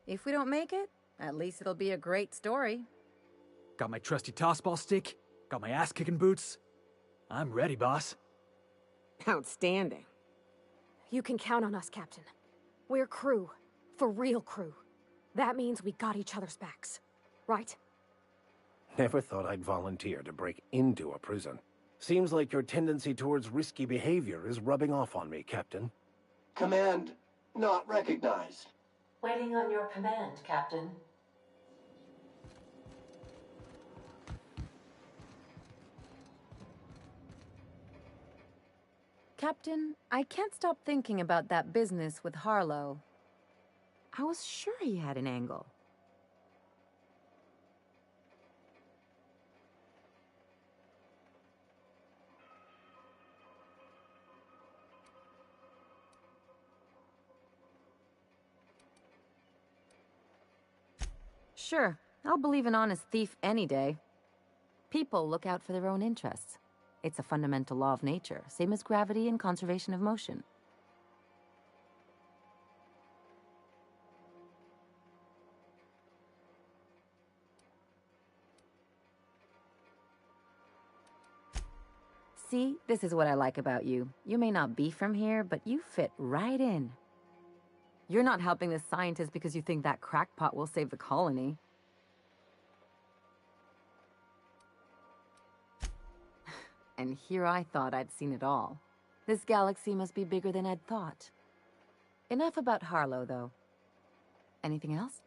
If we don't make it, at least it'll be a great story. Got my trusty tossball stick, got my ass-kicking boots. I'm ready, boss. Outstanding. You can count on us, Captain. We're crew. For real crew. That means we got each other's backs. Right? Never thought I'd volunteer to break into a prison. Seems like your tendency towards risky behavior is rubbing off on me, Captain. Command not recognized. Waiting on your command, Captain. Captain, I can't stop thinking about that business with Harlow. I was sure he had an angle. Sure, I'll believe an honest thief any day. People look out for their own interests. It's a fundamental law of nature, same as gravity and conservation of motion. See, this is what I like about you. You may not be from here, but you fit right in. You're not helping the scientists because you think that crackpot will save the colony. And here I thought I'd seen it all. This galaxy must be bigger than I'd thought. Enough about Harlow, though. Anything else?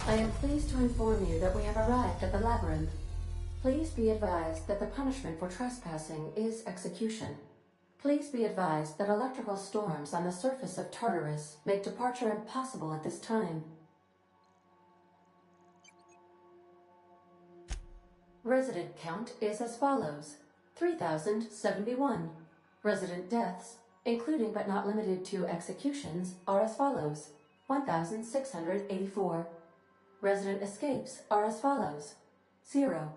I am pleased to inform you that we have arrived at the labyrinth. Please be advised that the punishment for trespassing is execution. Please be advised that electrical storms on the surface of Tartarus make departure impossible at this time. Resident count is as follows: 3,071. Resident deaths, including but not limited to executions, are as follows: 1,684. Resident escapes are as follows: 0.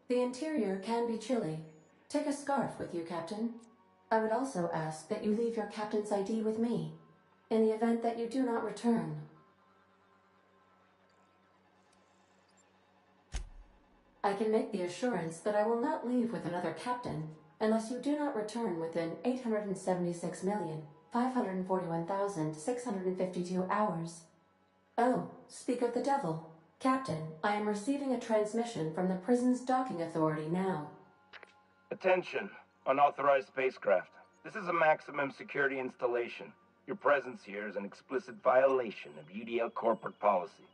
The interior can be chilly. Take a scarf with you, Captain. I would also ask that you leave your captain's ID with me, in the event that you do not return. I can make the assurance that I will not leave with another captain unless you do not return within 876,541,652 hours. Oh, speak of the devil. Captain, I am receiving a transmission from the prison's docking authority now. Attention, unauthorized spacecraft. This is a maximum security installation. Your presence here is an explicit violation of UDL corporate policy.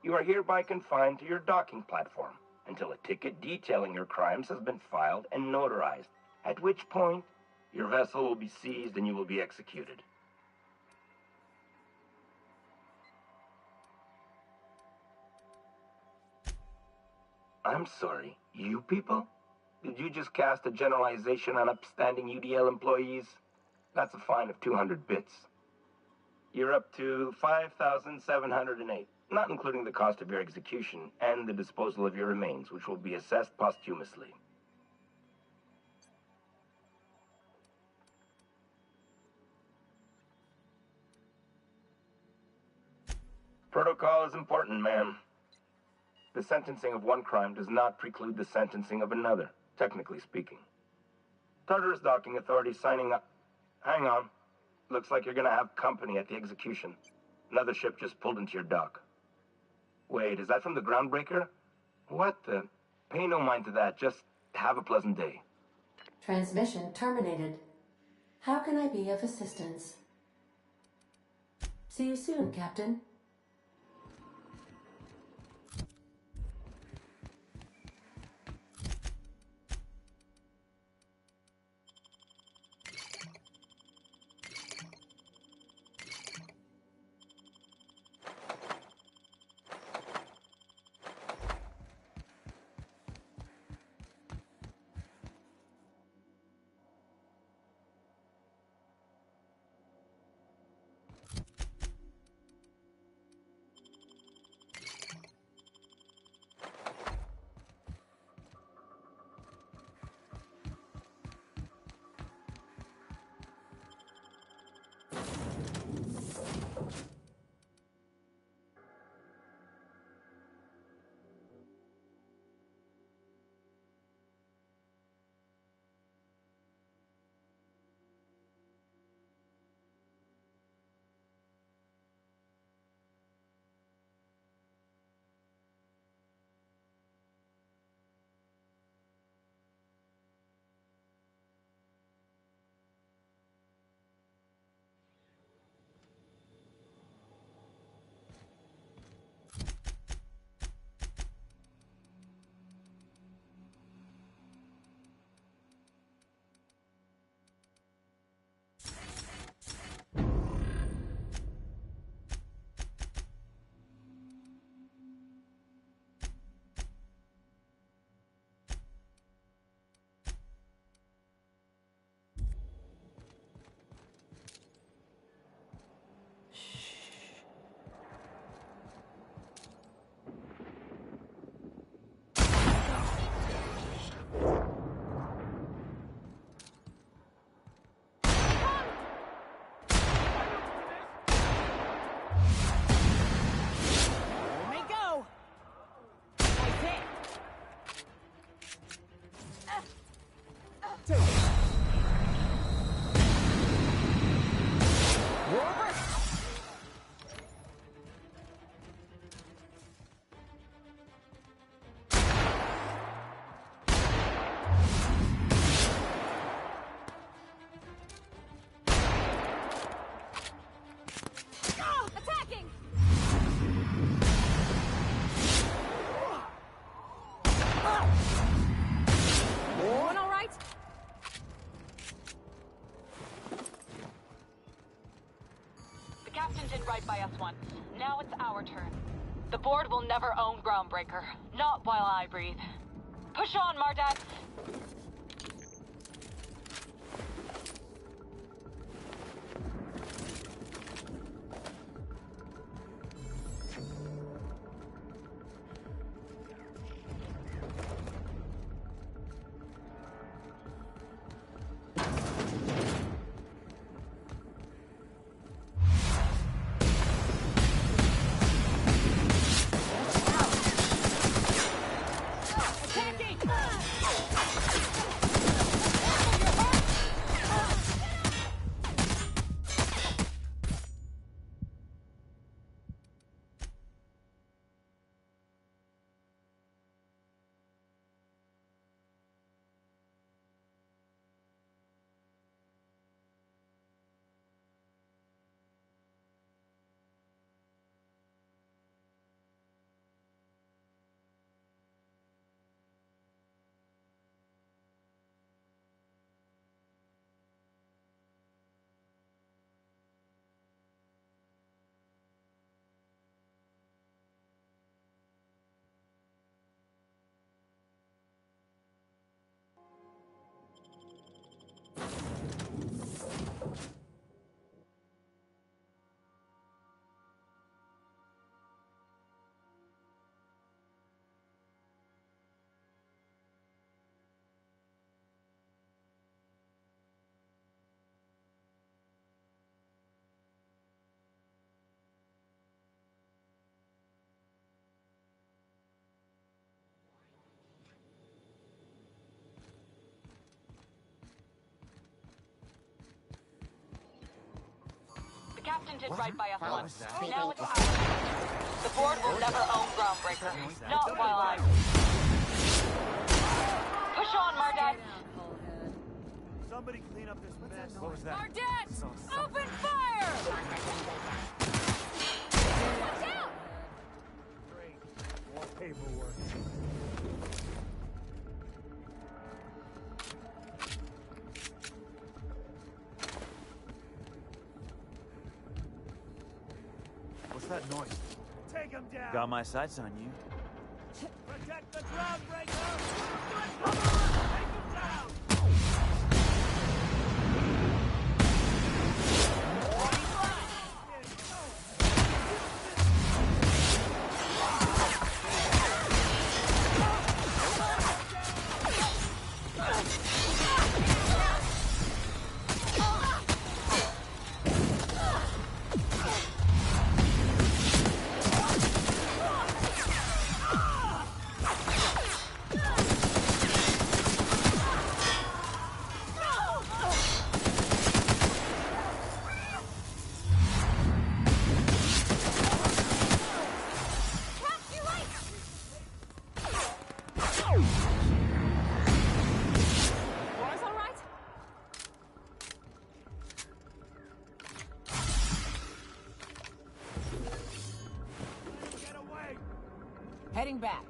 You are hereby confined to your docking platform until a ticket detailing your crimes has been filed and notarized, at which point your vessel will be seized and you will be executed. I'm sorry, you people? Did you just cast a generalization on upstanding UDL employees? That's a fine of 200 bits. You're up to 5,708, not including the cost of your execution and the disposal of your remains, which will be assessed posthumously. Protocol is important, ma'am. The sentencing of one crime does not preclude the sentencing of another, technically speaking. Tartarus docking authorities signing up. Hang on. Looks like you're gonna have company at the execution. Another ship just pulled into your dock. Wait, is that from the groundbreaker? What the? Pay no mind to that. Just have a pleasant day. Transmission terminated. How can I be of assistance? See you soon, Captain. Right by us once. Now it's our turn. The board will never own Groundbreaker. Not while I breathe. Push on, Mardat! Attacking! Captain did right by us once. Now it's ours. The board will never own Groundbreaker. Not while I... Push on, Mardet! Somebody clean up this mess. What was that? Mardet! Open fire! Watch out! Great. More paperwork. What's that noise? Take him down! Got my sights on you. Protect the Groundbreaker! Come on! Take him down! Heading back.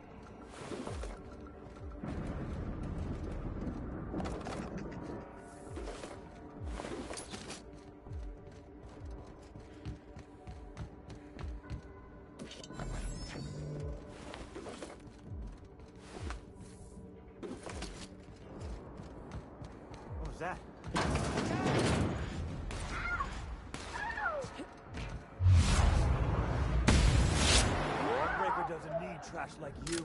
What was that? Groundbreaker doesn't need trash like you.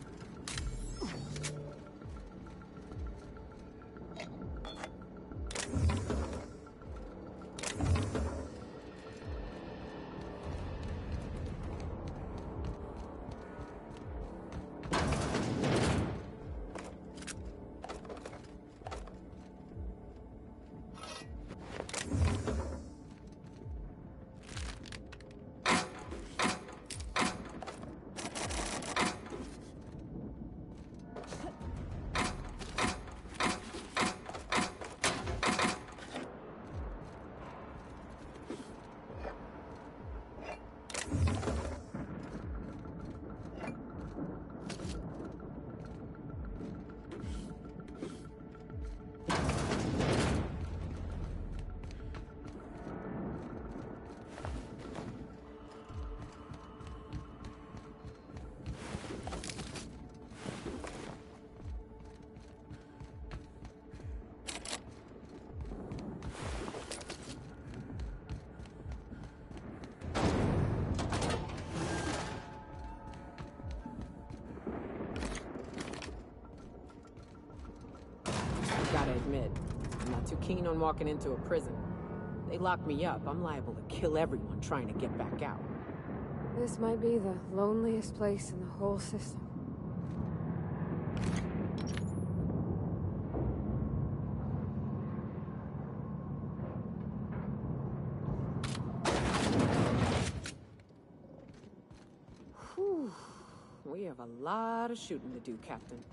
Gotta admit, I'm not too keen on walking into a prison. They lock me up, I'm liable to kill everyone trying to get back out. This might be the loneliest place in the whole system. Whew. We have a lot of shooting to do, Captain.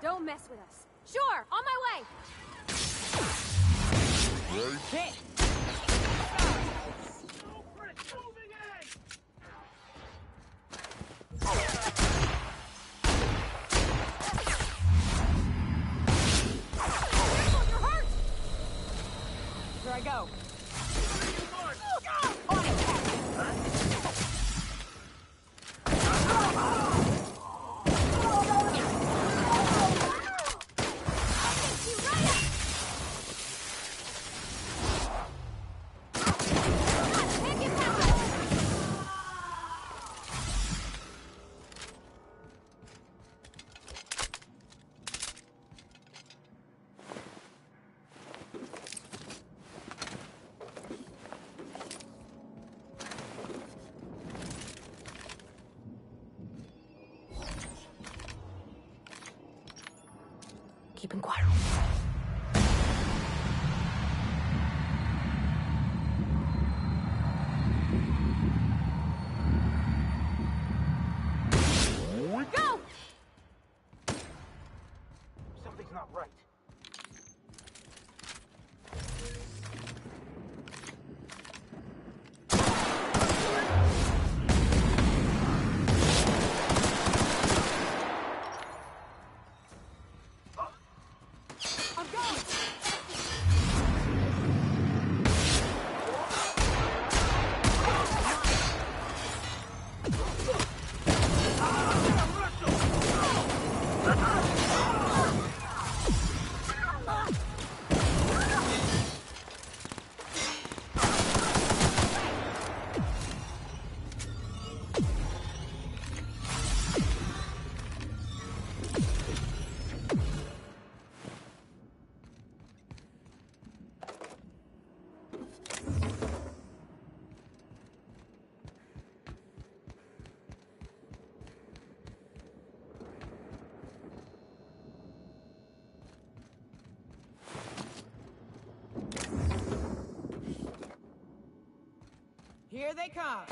Don't mess with us. Sure, on my way. Okay. Here I go. On it, keeping quiet. Go! Something's not right. Here they come.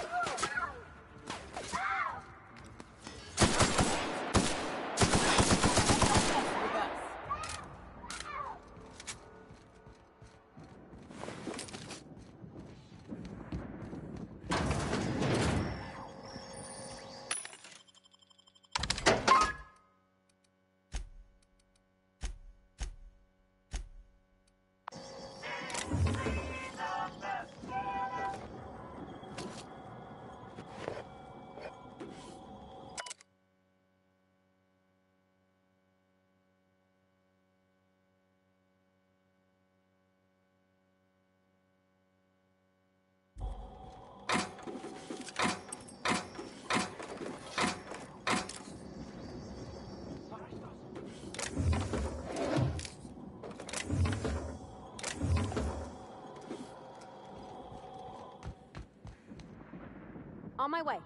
On my way.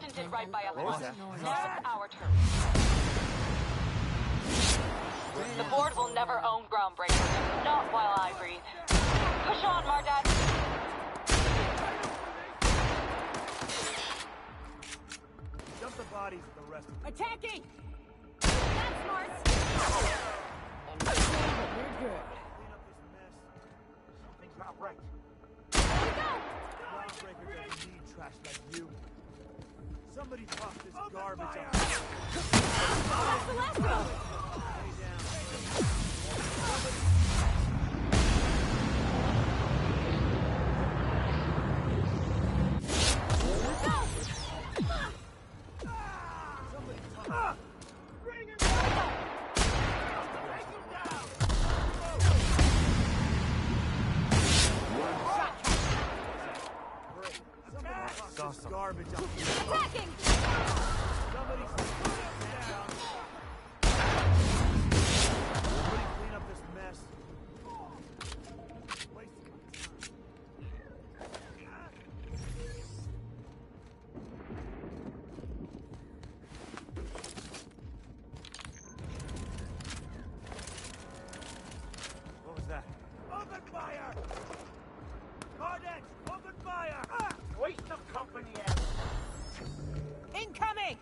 Captain did right by Alptraum. Now it's our turn. The board will never own Groundbreaker. Not while I breathe. Push on, Mardad. Dump the bodies of the rest of them. Attacking! That's smart! We're good. Clean up this mess. Something's not right. Groundbreaker doesn't need trash like you. Somebody toss this garbage out. That's the last one! Stay down. Garbage out. Attacking! Somebody down. Somebody clean up this mess. Wasting my time. What was that? Open fire! Cardex, open fire! Waste of company, Incoming!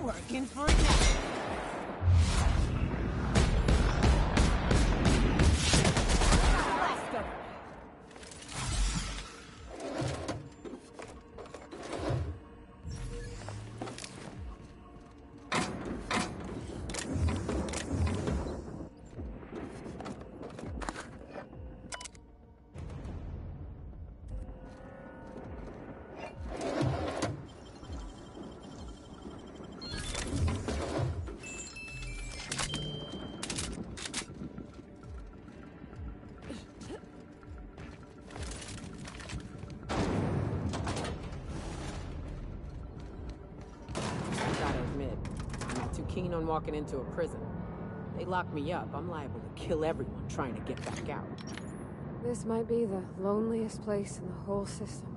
Working for it now. Last of it. Keen on walking into a prison. They lock me up, I'm liable to kill everyone trying to get back out. This might be the loneliest place in the whole system.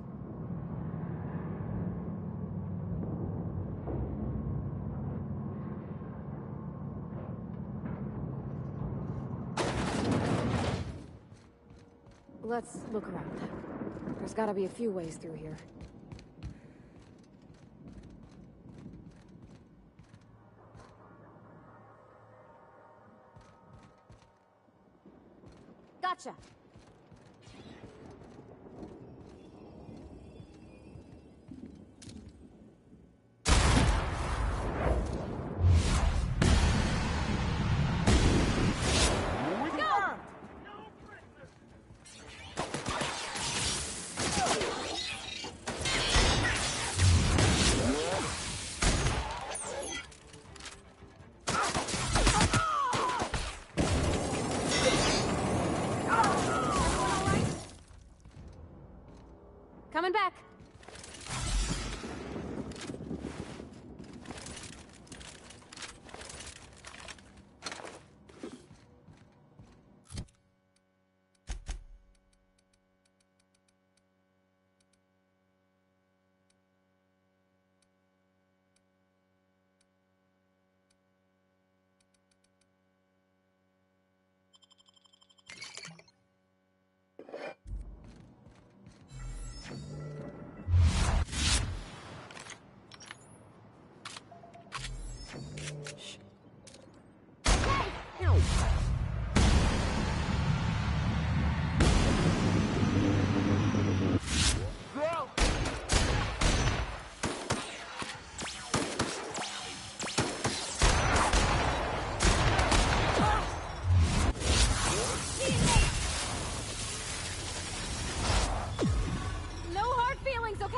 Let's look around. There's gotta be a few ways through here. Gotcha! Shh. No hard feelings, okay?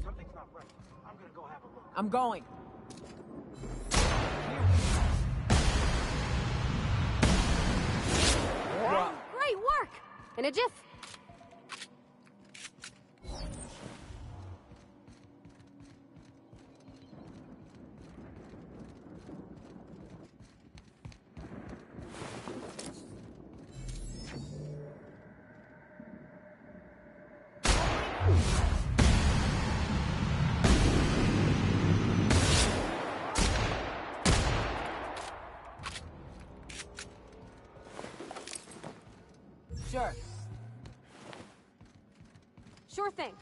Something's not right. I'm gonna go have a look. I'm going. Great work! In a jiff. Sure. Sure thing.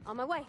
On my way.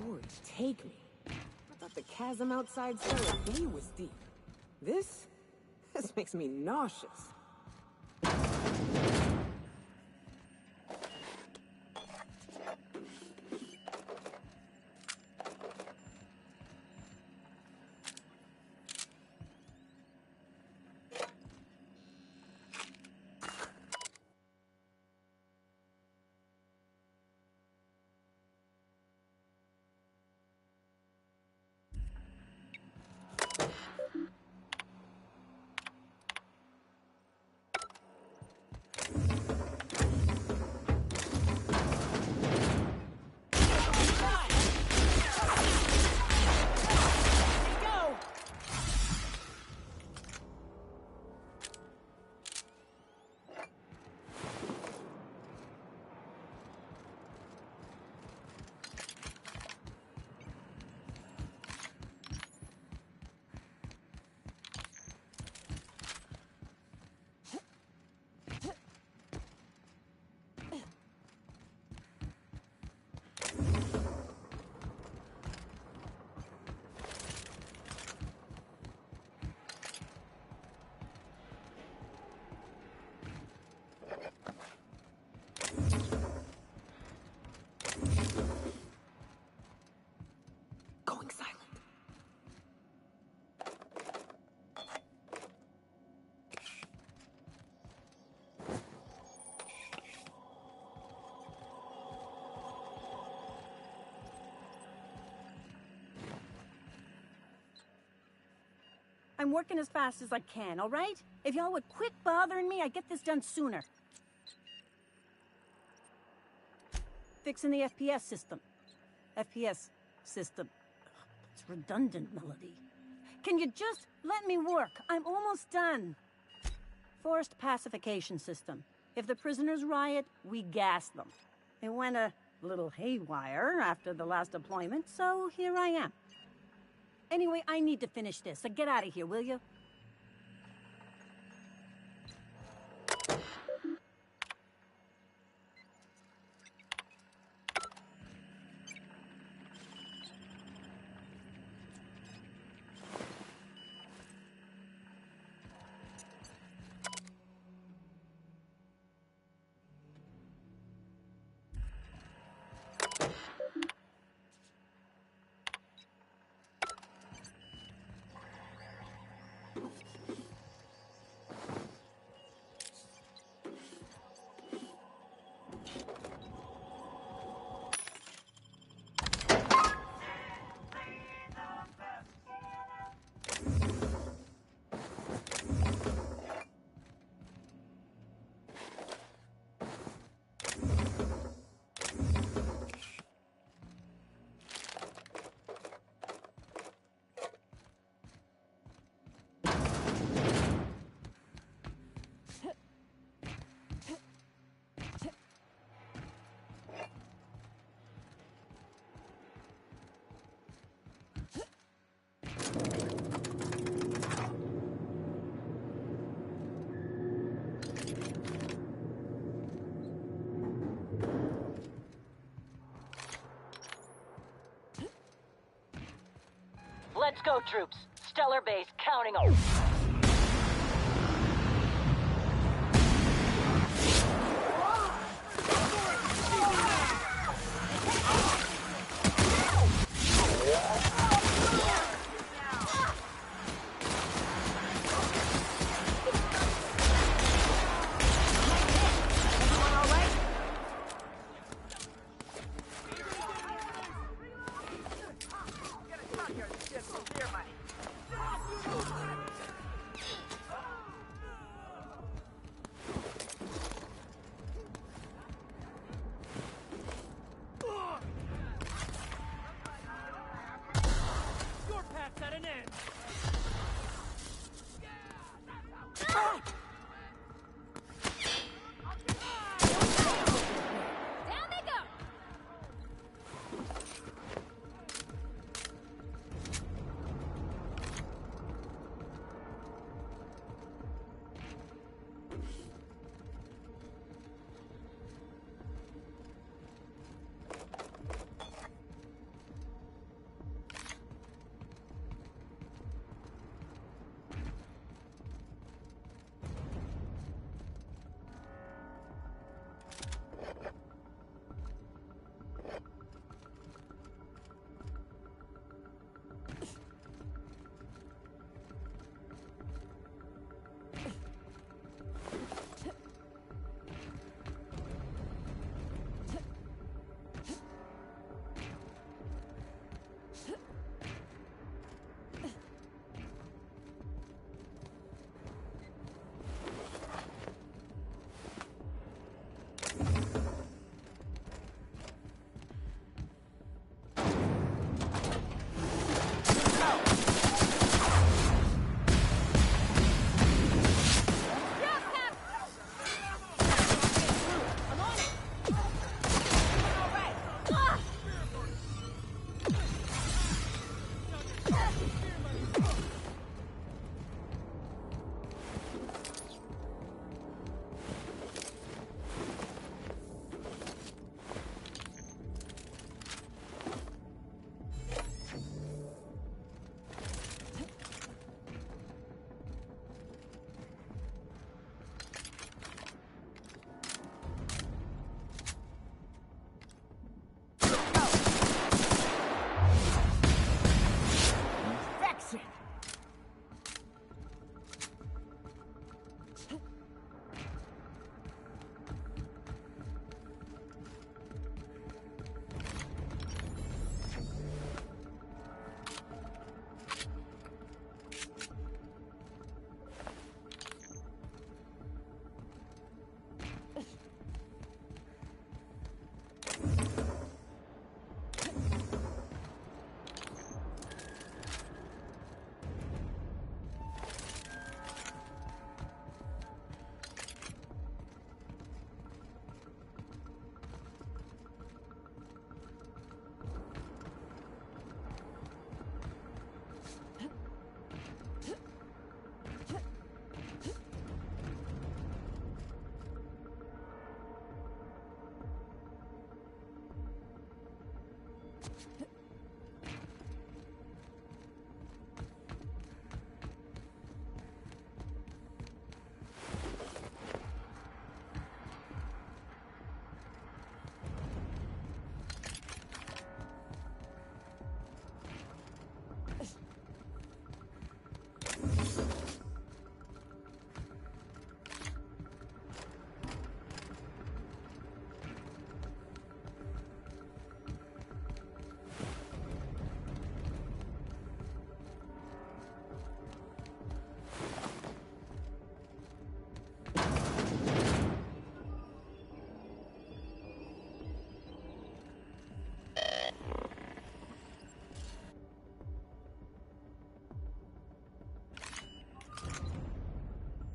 Lord, take me. I thought the chasm outside Stellar Bay was deep. This makes me nauseous. I'm working as fast as I can, all right? If y'all would quit bothering me, I'd get this done sooner. Fixing the FPS system. FPS system. It's redundant, Melody. Can you just let me work? I'm almost done. Forced pacification system. If the prisoners riot, we gas them. It went a little haywire after the last deployment, so here I am. Anyway, I need to finish this, so get out of here, will you? Let's go, troops. Stellar base counting on.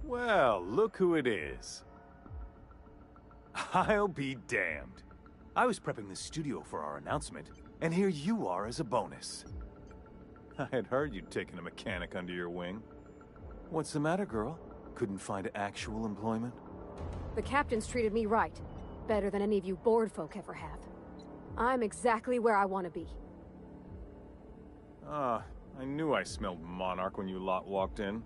Well, look who it is. I'll be damned. I was prepping the studio for our announcement, and here you are as a bonus. I had heard you'd taken a mechanic under your wing. What's the matter, girl? Couldn't find actual employment? The captain's treated me right. Better than any of you bored folk ever have. I'm exactly where I want to be. Ah, I knew I smelled Monarch when you lot walked in.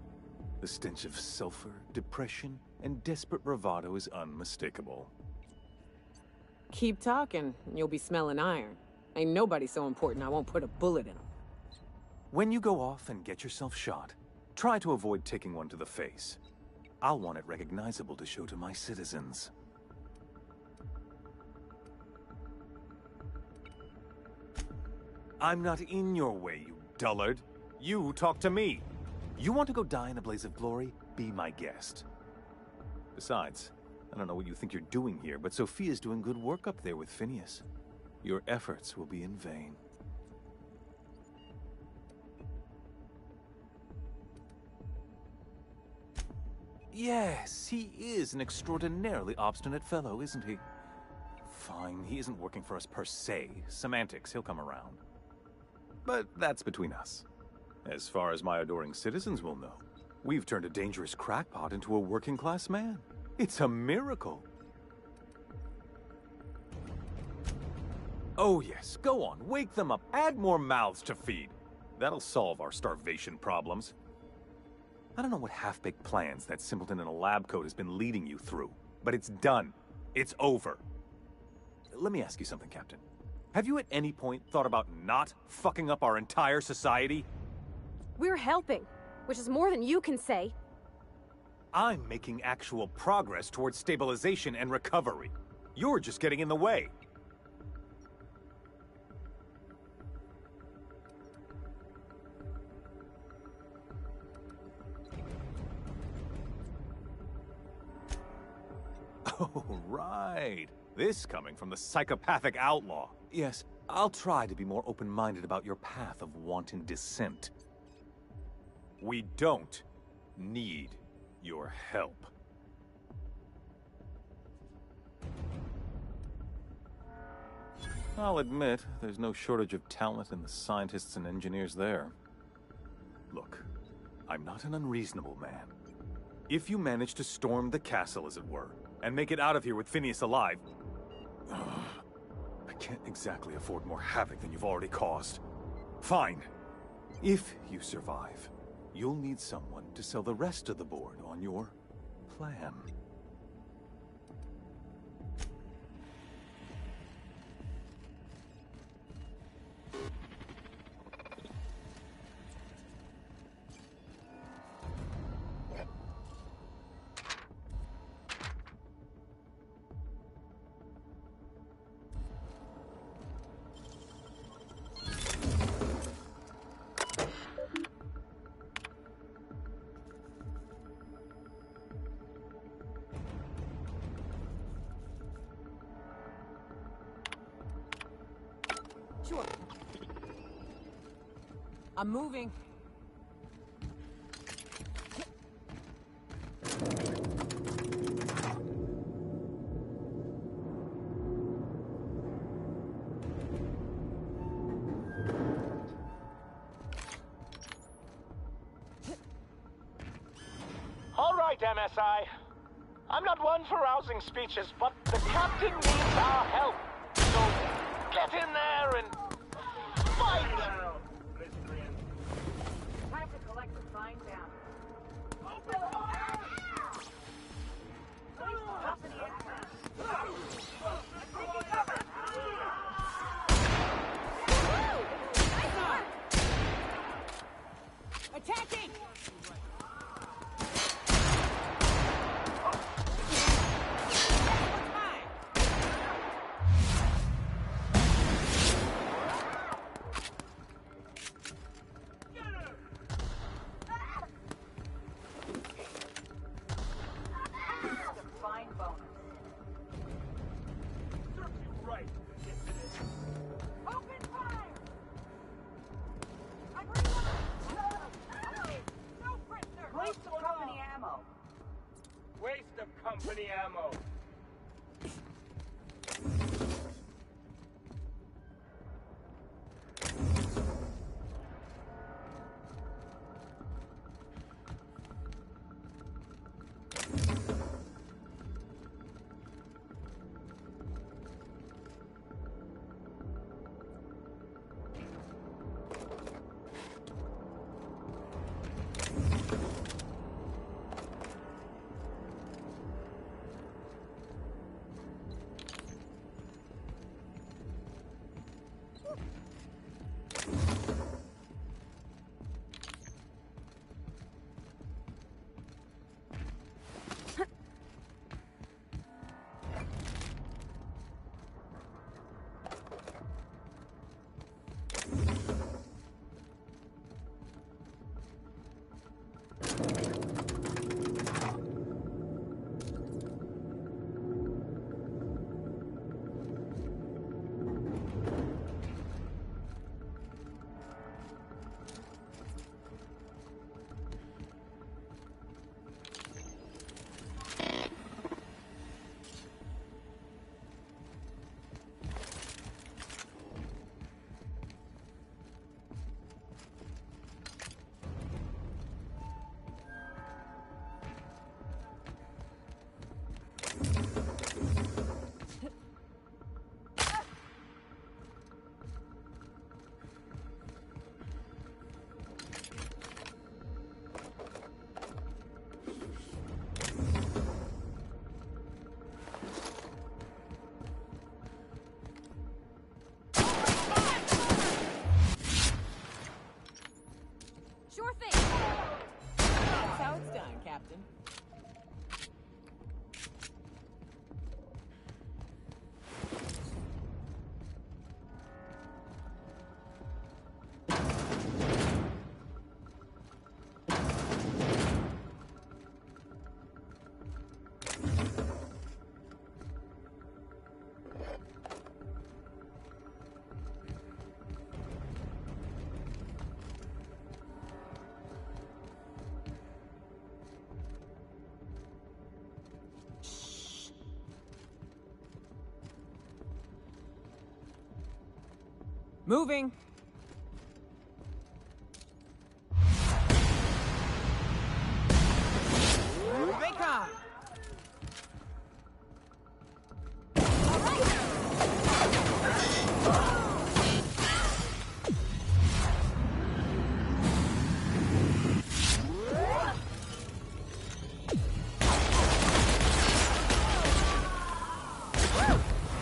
The stench of sulfur, depression, and desperate bravado is unmistakable. Keep talking, and you'll be smelling iron. Ain't nobody so important I won't put a bullet in him. When you go off and get yourself shot, try to avoid taking one to the face. I'll want it recognizable to show to my citizens. I'm not in your way, you dullard. You talk to me. You want to go die in a blaze of glory? Be my guest. Besides, I don't know what you think you're doing here, but Sophia's doing good work up there with Phineas. Your efforts will be in vain. Yes, he is an extraordinarily obstinate fellow, isn't he? Fine, he isn't working for us per se. Semantics, he'll come around. But that's between us. As far as my adoring citizens will know, we've turned a dangerous crackpot into a working-class man. It's a miracle. Oh yes, go on, wake them up, add more mouths to feed. That'll solve our starvation problems. I don't know what half-baked plans that simpleton in a lab coat has been leading you through, but it's done. It's over. Let me ask you something, Captain. Have you at any point thought about not fucking up our entire society? We're helping, which is more than you can say. I'm making actual progress towards stabilization and recovery. You're just getting in the way. Oh, right. This coming from the psychopathic outlaw. Yes, I'll try to be more open-minded about your path of wanton descent. We don't need your help. I'll admit, there's no shortage of talent in the scientists and engineers there. Look, I'm not an unreasonable man. If you manage to storm the castle, as it were, and make it out of here with Phineas alive, I can't exactly afford more havoc than you've already caused. Fine. If you survive, you'll need someone to sell the rest of the board on your plan. Sure. I'm moving. All right, MSI. I'm not one for rousing speeches, but the captain needs our help. So get in there and Sure thing. That's how it's done, Captain. Moving. They come.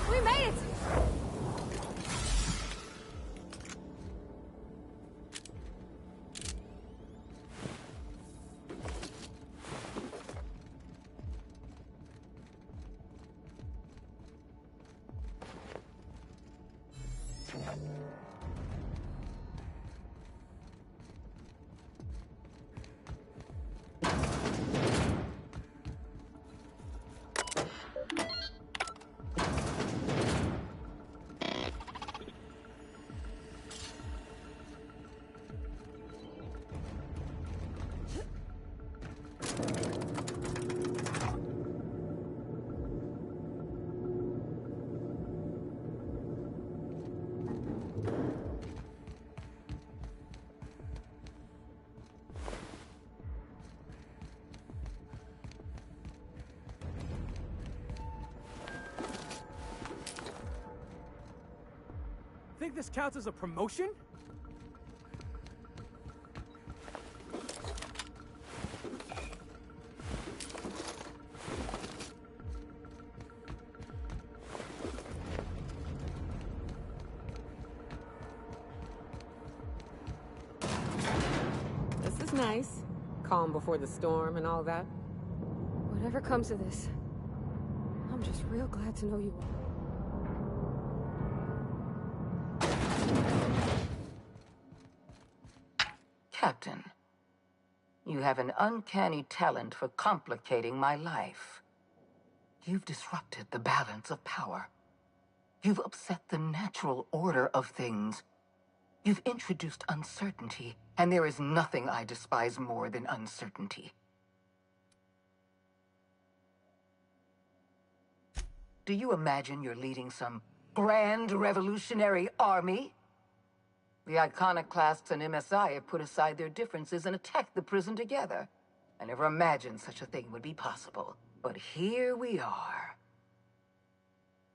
We made it! Think this counts as a promotion? This is nice. Calm before the storm and all that. Whatever comes of this, I'm just real glad to know you all. Captain, you have an uncanny talent for complicating my life. You've disrupted the balance of power. You've upset the natural order of things. You've introduced uncertainty, and there is nothing I despise more than uncertainty. Do you imagine you're leading some grand revolutionary army? The iconoclasts and MSI have put aside their differences and attacked the prison together. I never imagined such a thing would be possible. But here we are.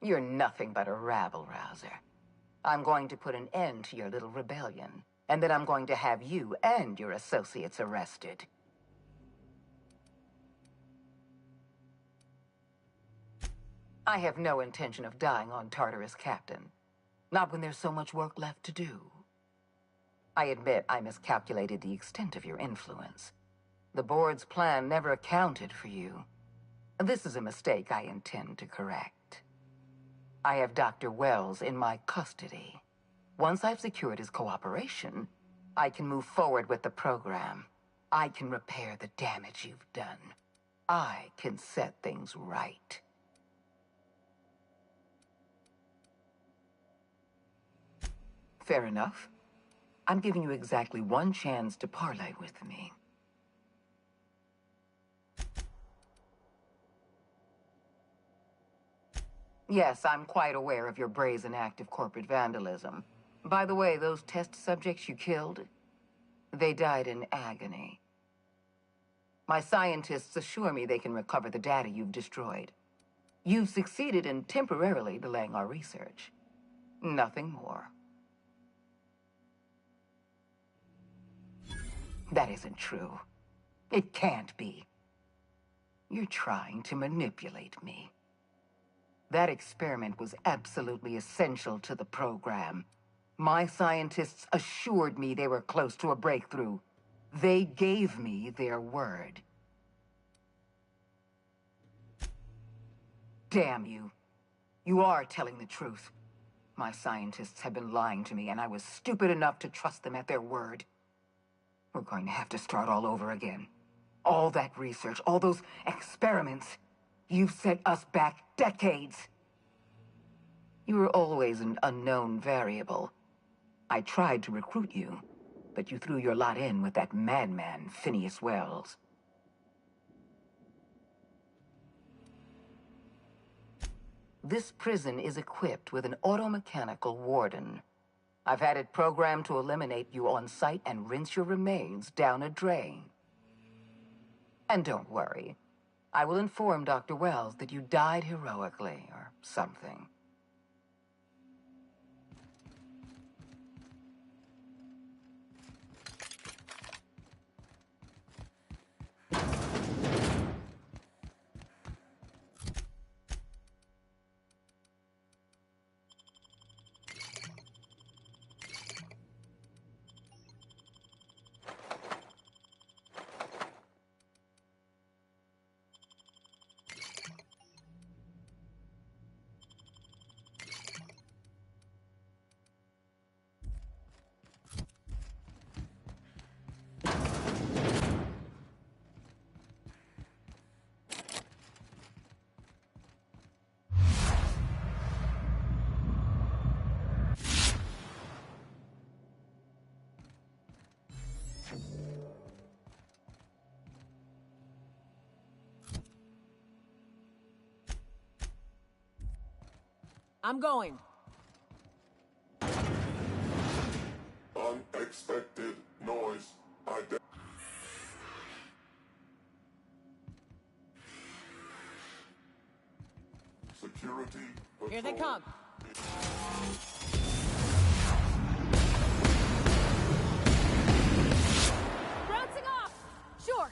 You're nothing but a rabble-rouser. I'm going to put an end to your little rebellion, and then I'm going to have you and your associates arrested. I have no intention of dying on Tartarus, Captain. Not when there's so much work left to do. I admit I miscalculated the extent of your influence. The board's plan never accounted for you. This is a mistake I intend to correct. I have Dr. Wells in my custody. Once I've secured his cooperation, I can move forward with the program. I can repair the damage you've done. I can set things right. Fair enough. I'm giving you exactly one chance to parley with me. Yes, I'm quite aware of your brazen act of corporate vandalism. By the way, those test subjects you killed, they died in agony. My scientists assure me they can recover the data you've destroyed. You've succeeded in temporarily delaying our research. Nothing more. That isn't true. It can't be. You're trying to manipulate me. That experiment was absolutely essential to the program. My scientists assured me they were close to a breakthrough. They gave me their word. Damn you. You are telling the truth. My scientists have been lying to me, and I was stupid enough to trust them at their word. We're going to have to start all over again. All that research, all those experiments, you've set us back decades. You were always an unknown variable. I tried to recruit you, but you threw your lot in with that madman, Phineas Wells. This prison is equipped with an automechanical warden. I've had it programmed to eliminate you on sight and rinse your remains down a drain. And don't worry. I will inform Dr. Wells that you died heroically, or something. I'm going. Unexpected noise. Security. Here they come. Bouncing off! Sure.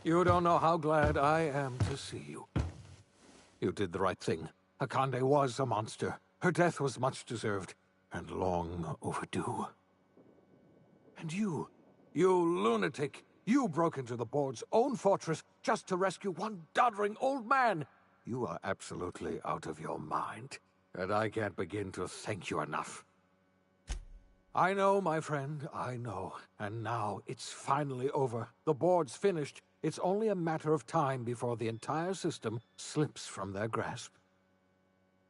You don't know how glad I am to see you. You did the right thing. Akande was a monster. Her death was much deserved, and long overdue. And you lunatic, you broke into the board's own fortress just to rescue one doddering old man. You are absolutely out of your mind, and I can't begin to thank you enough. I know, my friend, I know. And now it's finally over. The board's finished. It's only a matter of time before the entire system slips from their grasp.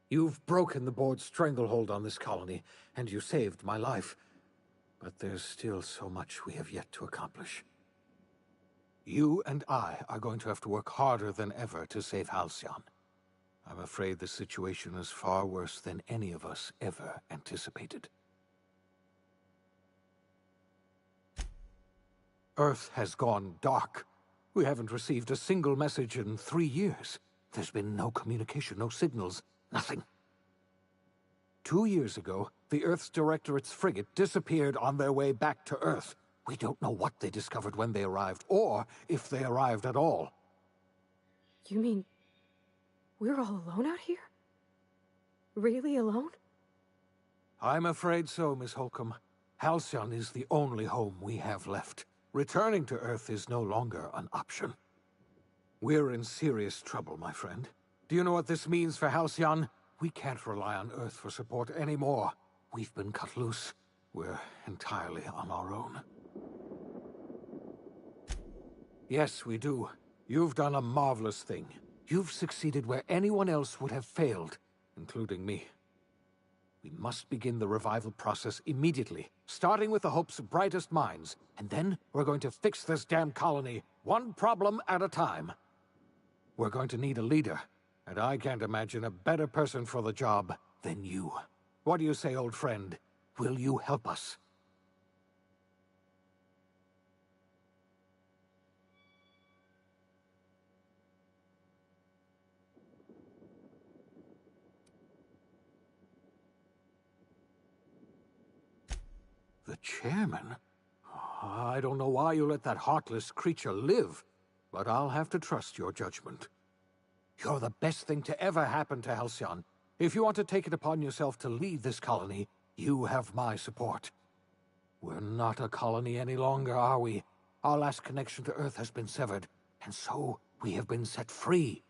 You've broken the board's stranglehold on this colony, and you saved my life. But there's still so much we have yet to accomplish. You and I are going to have to work harder than ever to save Halcyon. I'm afraid the situation is far worse than any of us ever anticipated. Earth has gone dark. We haven't received a single message in 3 years. There's been no communication, no signals, nothing. 2 years ago, the Earth's Directorate's frigate disappeared on their way back to Earth. We don't know what they discovered when they arrived, or if they arrived at all. You mean we're all alone out here? Really alone? I'm afraid so, Miss Holcomb. Halcyon is the only home we have left. Returning to Earth is no longer an option. We're in serious trouble, my friend. Do you know what this means for Halcyon? We can't rely on Earth for support anymore. We've been cut loose. We're entirely on our own. Yes, we do. You've done a marvelous thing. You've succeeded where anyone else would have failed, including me. We must begin the revival process immediately, starting with the Hope's brightest minds, and then we're going to fix this damn colony, one problem at a time. We're going to need a leader, and I can't imagine a better person for the job than you. What do you say, old friend? Will you help us? The chairman? I don't know why you let that heartless creature live, but I'll have to trust your judgment. You're the best thing to ever happen to Halcyon. If you want to take it upon yourself to lead this colony, you have my support. We're not a colony any longer, are we? Our last connection to Earth has been severed, and so we have been set free.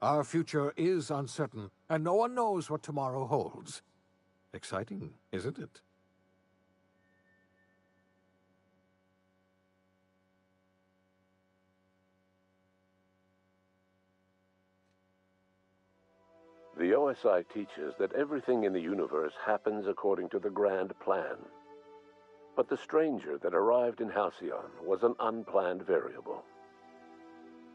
Our future is uncertain, and no one knows what tomorrow holds. Exciting, isn't it? The OSI teaches that everything in the universe happens according to the grand plan. But the stranger that arrived in Halcyon was an unplanned variable.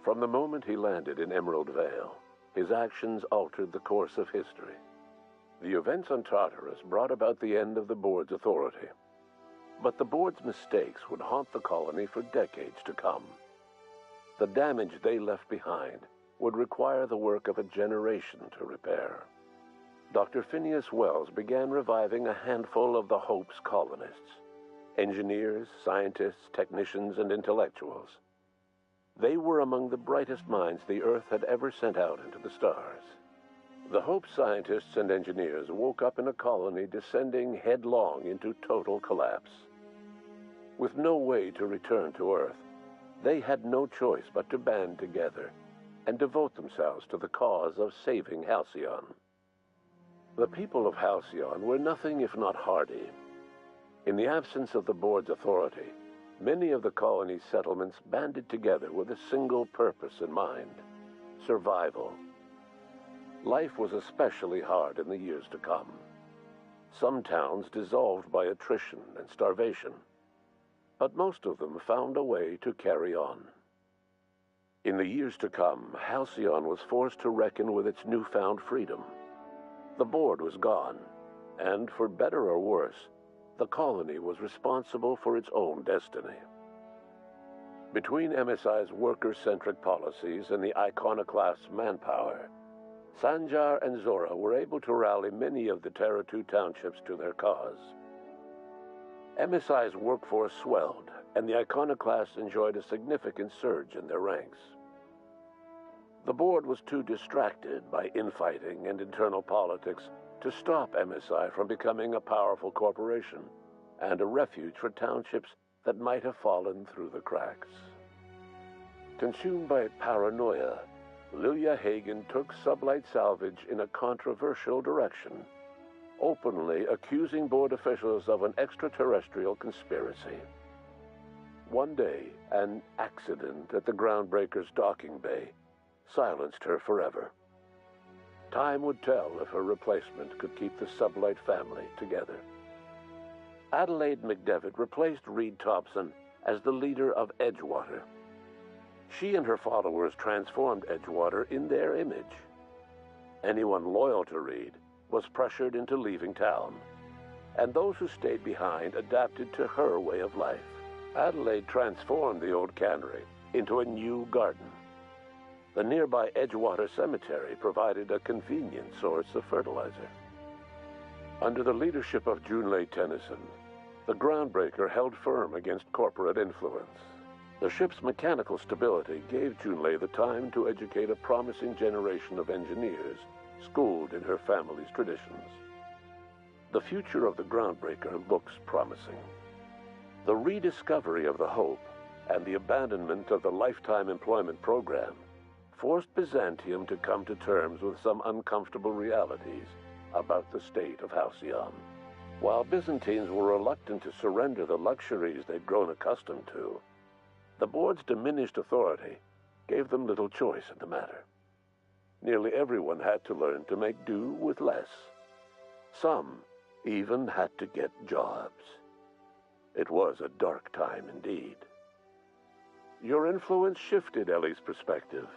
From the moment he landed in Emerald Vale, his actions altered the course of history. The events on Tartarus brought about the end of the board's authority. But the board's mistakes would haunt the colony for decades to come. The damage they left behind would require the work of a generation to repair. Dr. Phineas Wells began reviving a handful of the Hope's colonists. Engineers, scientists, technicians, and intellectuals. They were among the brightest minds the Earth had ever sent out into the stars. The Hope scientists and engineers woke up in a colony descending headlong into total collapse. With no way to return to Earth, they had no choice but to band together and devote themselves to the cause of saving Halcyon. The people of Halcyon were nothing if not hardy. In the absence of the board's authority, many of the colony's settlements banded together with a single purpose in mind: survival. Life was especially hard in the years to come. Some towns dissolved by attrition and starvation, but most of them found a way to carry on. In the years to come, Halcyon was forced to reckon with its newfound freedom. The board was gone, and for better or worse, the colony was responsible for its own destiny. Between MSI's worker-centric policies and the iconoclast's manpower, Sanjar and Zora were able to rally many of the Terra 2 townships to their cause. MSI's workforce swelled, and the iconoclasts enjoyed a significant surge in their ranks. The board was too distracted by infighting and internal politics to stop MSI from becoming a powerful corporation and a refuge for townships that might have fallen through the cracks. Consumed by paranoia, Lilia Hagen took Sublight Salvage in a controversial direction, openly accusing board officials of an extraterrestrial conspiracy. One day, an accident at the Groundbreaker's docking bay silenced her forever. Time would tell if her replacement could keep the Sublight family together. Adelaide McDevitt replaced Reed Thompson as the leader of Edgewater. She and her followers transformed Edgewater in their image. Anyone loyal to Reed was pressured into leaving town, and those who stayed behind adapted to her way of life. Adelaide transformed the old cannery into a new garden. The nearby Edgewater Cemetery provided a convenient source of fertilizer. Under the leadership of Junlei Tennyson, the Groundbreaker held firm against corporate influence. The ship's mechanical stability gave Junlei the time to educate a promising generation of engineers schooled in her family's traditions. The future of the Groundbreaker looks promising. The rediscovery of the Hope and the abandonment of the lifetime employment program forced Byzantium to come to terms with some uncomfortable realities about the state of Halcyon. While Byzantines were reluctant to surrender the luxuries they'd grown accustomed to, the board's diminished authority gave them little choice in the matter. Nearly everyone had to learn to make do with less. Some even had to get jobs. It was a dark time indeed. Your influence shifted Ellie's perspective.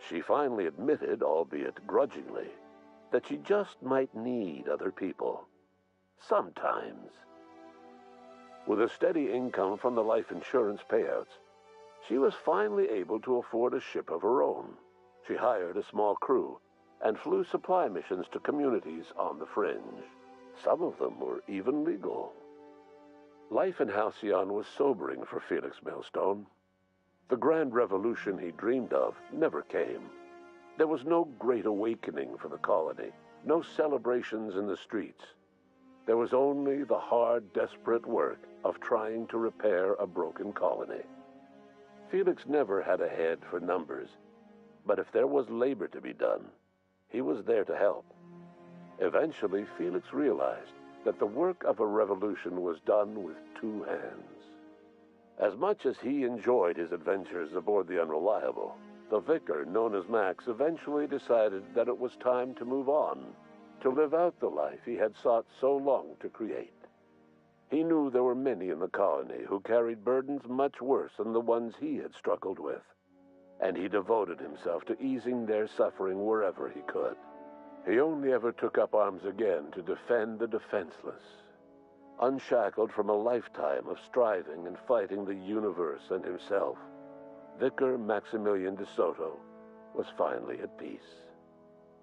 She finally admitted, albeit grudgingly, that she just might need other people. Sometimes. With a steady income from the life insurance payouts, she was finally able to afford a ship of her own. She hired a small crew and flew supply missions to communities on the fringe. Some of them were even legal. Life in Halcyon was sobering for Felix Millstone. The grand revolution he dreamed of never came. There was no great awakening for the colony, no celebrations in the streets. There was only the hard, desperate work of trying to repair a broken colony. Felix never had a head for numbers, but if there was labor to be done, he was there to help. Eventually, Felix realized that the work of a revolution was done with two hands. As much as he enjoyed his adventures aboard the Unreliable, the vicar, known as Max, eventually decided that it was time to move on, to live out the life he had sought so long to create. He knew there were many in the colony who carried burdens much worse than the ones he had struggled with, and he devoted himself to easing their suffering wherever he could. He only ever took up arms again to defend the defenseless. Unshackled from a lifetime of striving and fighting the universe and himself, Vicar Maximilian de Soto was finally at peace.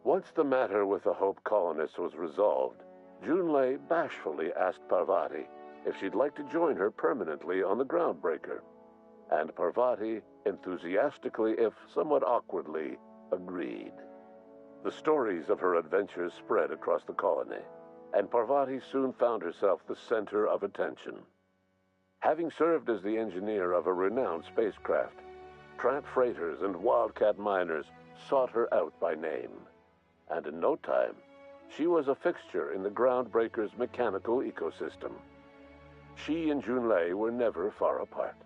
Once the matter with the Hope colonists was resolved, Junlei bashfully asked Parvati if she'd like to join her permanently on the Groundbreaker, and Parvati enthusiastically, if somewhat awkwardly, agreed. The stories of her adventures spread across the colony, and Parvati soon found herself the center of attention. Having served as the engineer of a renowned spacecraft, tramp freighters and wildcat miners sought her out by name, and in no time, she was a fixture in the Groundbreaker's mechanical ecosystem. She and Junlei were never far apart.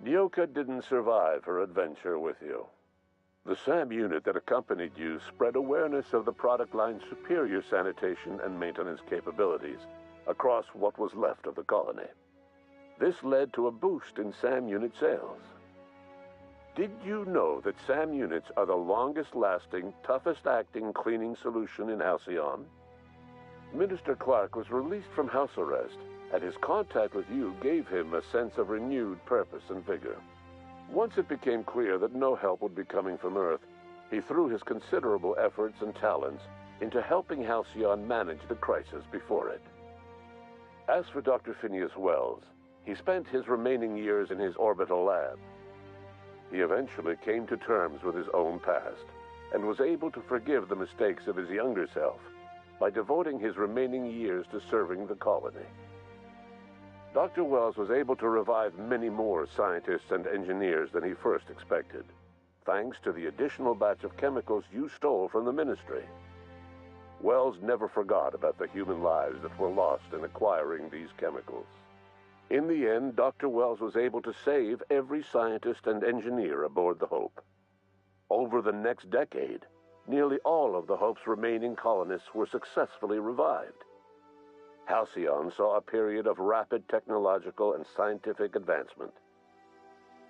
Nyoka didn't survive her adventure with you. The SAM unit that accompanied you spread awareness of the product line's superior sanitation and maintenance capabilities across what was left of the colony. This led to a boost in SAM unit sales. Did you know that SAM units are the longest-lasting, toughest-acting cleaning solution in Halcyon? Minister Clark was released from house arrest, and his contact with you gave him a sense of renewed purpose and vigor. Once it became clear that no help would be coming from Earth, he threw his considerable efforts and talents into helping Halcyon manage the crisis before it. As for Dr. Phineas Wells, he spent his remaining years in his orbital lab. He eventually came to terms with his own past and was able to forgive the mistakes of his younger self by devoting his remaining years to serving the colony. Dr. Wells was able to revive many more scientists and engineers than he first expected, thanks to the additional batch of chemicals you stole from the Ministry. Wells never forgot about the human lives that were lost in acquiring these chemicals. In the end, Dr. Wells was able to save every scientist and engineer aboard the Hope. Over the next decade, nearly all of the Hope's remaining colonists were successfully revived. Halcyon saw a period of rapid technological and scientific advancement.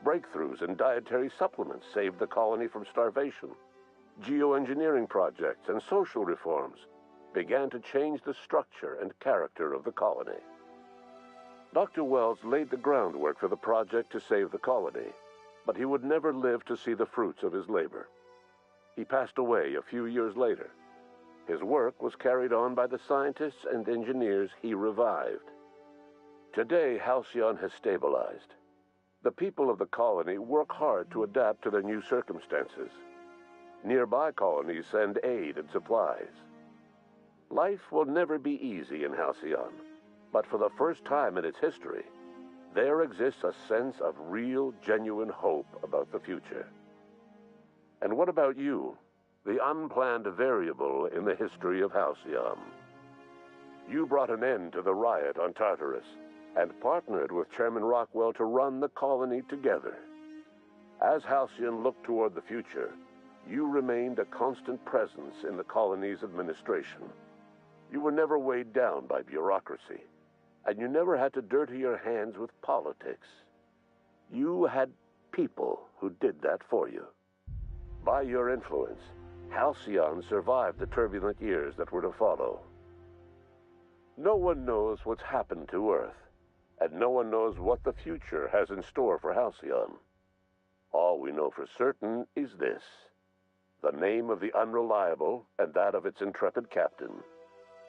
Breakthroughs in dietary supplements saved the colony from starvation. Geoengineering projects and social reforms began to change the structure and character of the colony. Dr. Wells laid the groundwork for the project to save the colony, but he would never live to see the fruits of his labor. He passed away a few years later. His work was carried on by the scientists and engineers he revived. Today, Halcyon has stabilized. The people of the colony work hard to adapt to their new circumstances. Nearby colonies send aid and supplies. Life will never be easy in Halcyon, but for the first time in its history, there exists a sense of real, genuine hope about the future. And what about you, the unplanned variable in the history of Halcyon? You brought an end to the riot on Tartarus and partnered with Chairman Rockwell to run the colony together. As Halcyon looked toward the future, you remained a constant presence in the colony's administration. You were never weighed down by bureaucracy, and you never had to dirty your hands with politics. You had people who did that for you. By your influence, Halcyon survived the turbulent years that were to follow. No one knows what's happened to Earth, and no one knows what the future has in store for Halcyon. All we know for certain is this: the name of the Unreliable and that of its intrepid captain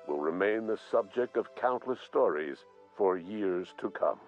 will remain the subject of countless stories for years to come.